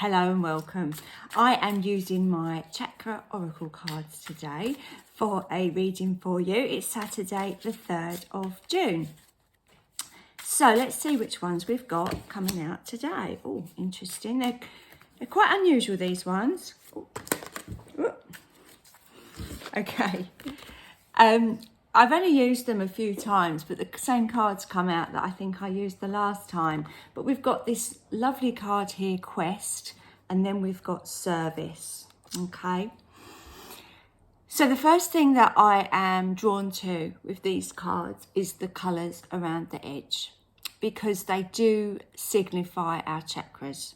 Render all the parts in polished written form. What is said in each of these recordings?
Hello and welcome. I am using my chakra oracle cards today for a reading for you. It's Saturday the 3rd of June. So let's see which ones we've got coming out today. Oh, interesting. They're quite unusual, these ones. Ooh. Okay. I've only used them a few times, but the same cards come out that I think I used the last time. But we've got this lovely card here, Quest, and then we've got Service, okay? So the first thing that I am drawn to with these cards is the colours around the edge, because they do signify our chakras.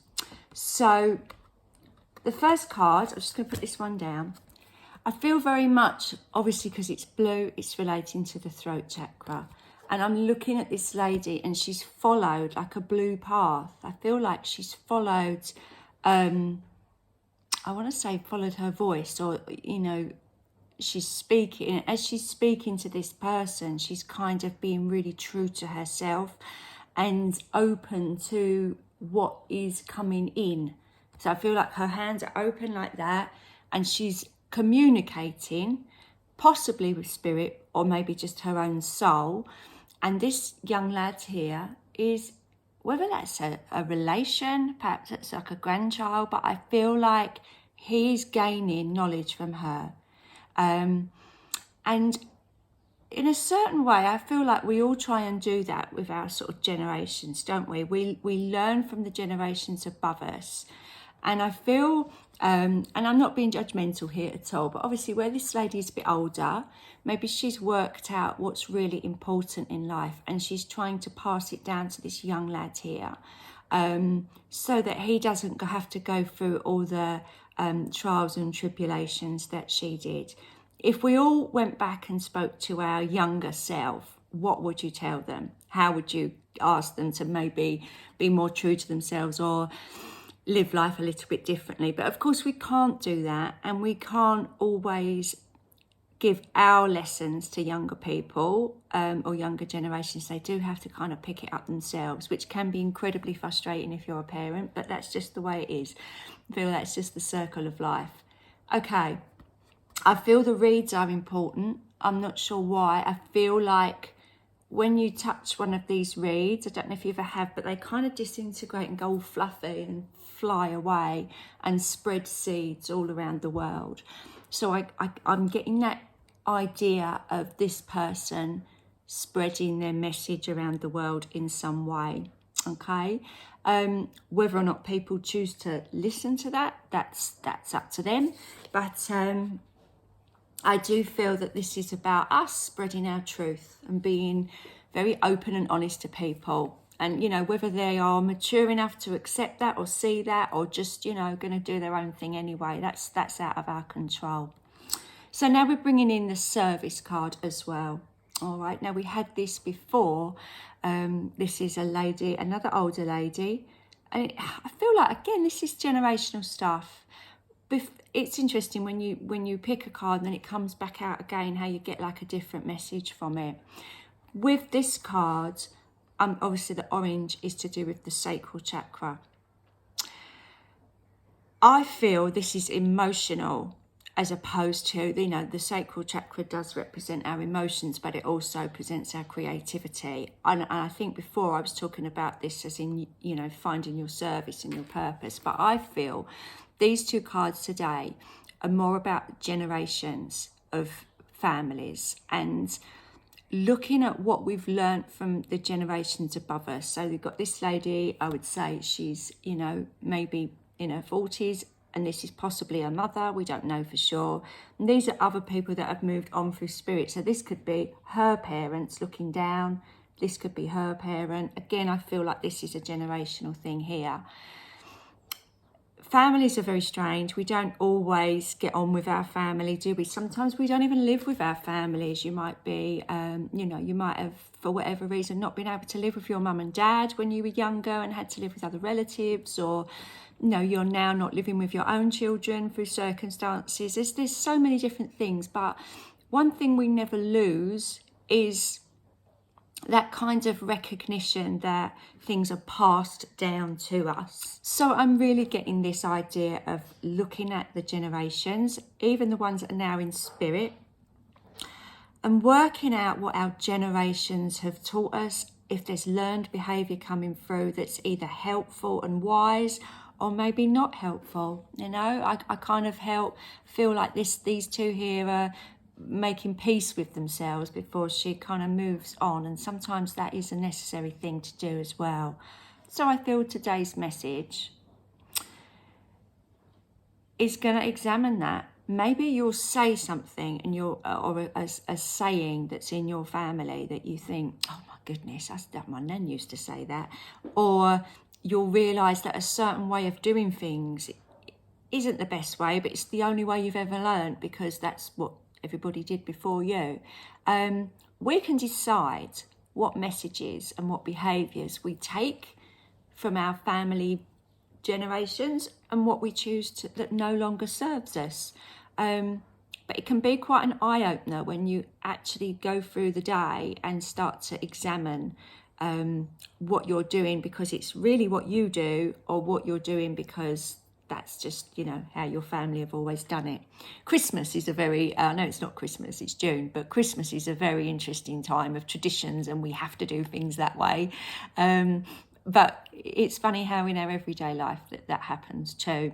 So the first card, I'm just going to put this one down. I feel very much, obviously because it's blue, it's relating to the throat chakra. And I'm looking at this lady and she's followed like a blue path. I feel like she's followed, I want to say followed her voice, or, you know, she's speaking. As she's speaking to this person, she's kind of being really true to herself and open to what is coming in. So I feel like her hands are open like that, and she's communicating possibly with spirit or maybe just her own soul. And this young lad here is, whether that's a relation, perhaps it's like a grandchild, but I feel like he's gaining knowledge from her. And in a certain way, I feel like we all try and do that with our sort of generations, don't we? We learn from the generations above us. And I feel, and I'm not being judgmental here at all, but obviously where this lady is a bit older, maybe she's worked out what's really important in life and she's trying to pass it down to this young lad here, so that he doesn't have to go through all the trials and tribulations that she did. If we all went back and spoke to our younger self, what would you tell them? How would you ask them to maybe be more true to themselves or live life a little bit differently? But of course we can't do that, and we can't always give our lessons to younger people or younger generations. They do have to kind of pick it up themselves, which can be incredibly frustrating if you're a parent, but that's just the way it is. I feel that's just the circle of life. Okay, I feel the reads are important. I'm not sure why. I feel like when you touch one of these reeds, I don't know if you ever have, but they kind of disintegrate and go all fluffy and fly away and spread seeds all around the world. So I'm getting that idea of this person spreading their message around the world in some way, okay? Whether or not people choose to listen to that, that's up to them. But I do feel that this is about us spreading our truth and being very open and honest to people. And, you know, whether they are mature enough to accept that or see that, or just, you know, going to do their own thing anyway, that's out of our control. So now we're bringing in the Service card as well. All right, now we had this before. This is a lady, another older lady. And I feel like, again, this is generational stuff. It's interesting when you pick a card and then it comes back out again, how you get like a different message from it. With this card, obviously the orange is to do with the sacral chakra. I feel this is emotional, as opposed to, you know, the sacral chakra does represent our emotions, but it also presents our creativity. And I think before I was talking about this as in, you know, finding your service and your purpose, but I feel these two cards today are more about generations of families and looking at what we've learned from the generations above us. So we've got this lady, I would say she's, you know, maybe in her 40s, and this is possibly her mother, we don't know for sure. And these are other people that have moved on through spirit. So this could be her parents looking down, this could be her parent. Again, I feel like this is a generational thing here. Families are very strange. We don't always get on with our family, do we? Sometimes we don't even live with our families. You might be, you know, you might have, for whatever reason, not been able to live with your mum and dad when you were younger and had to live with other relatives, or, you know, you're now not living with your own children through circumstances. There's so many different things, but one thing we never lose is that kind of recognition that things are passed down to us. So I'm really getting this idea of looking at the generations, even the ones that are now in spirit, and working out what our generations have taught us, if there's learned behaviour coming through that's either helpful and wise or maybe not helpful. You know, I kind of feel like these two here are making peace with themselves before she kind of moves on, and sometimes that is a necessary thing to do as well. So I feel today's message is going to examine that. Maybe you'll say something and or a saying that's in your family that you think, oh my goodness, that my nan used to say that. Or you'll realise that a certain way of doing things isn't the best way, but it's the only way you've ever learned because that's what everybody did before you. We can decide what messages and what behaviours we take from our family generations and what we choose that no longer serves us. But it can be quite an eye-opener when you actually go through the day and start to examine what you're doing because it's really what you do, or what you're doing because that's just, you know, how your family have always done it. Christmas is a very, no, it's not Christmas, it's June, but Christmas is a very interesting time of traditions and we have to do things that way. But it's funny how in our everyday life that happens too.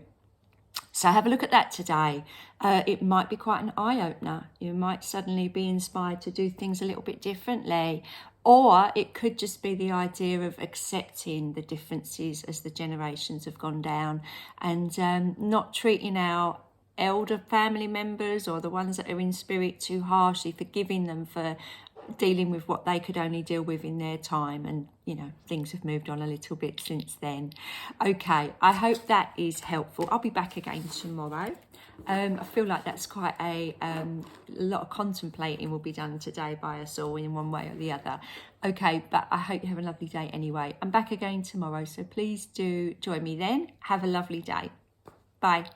So have a look at that today. It might be quite an eye-opener. You might suddenly be inspired to do things a little bit differently. Or it could just be the idea of accepting the differences as the generations have gone down, and not treating our elder family members or the ones that are in spirit too harshly, forgiving them for dealing with what they could only deal with in their time. And, you know, things have moved on a little bit since then. Okay, I hope that is helpful. I'll be back again tomorrow. I feel like that's quite a lot of contemplating will be done today by us all in one way or the other. Okay, but I hope you have a lovely day anyway. I'm back again tomorrow, so please do join me then. Have a lovely day. Bye.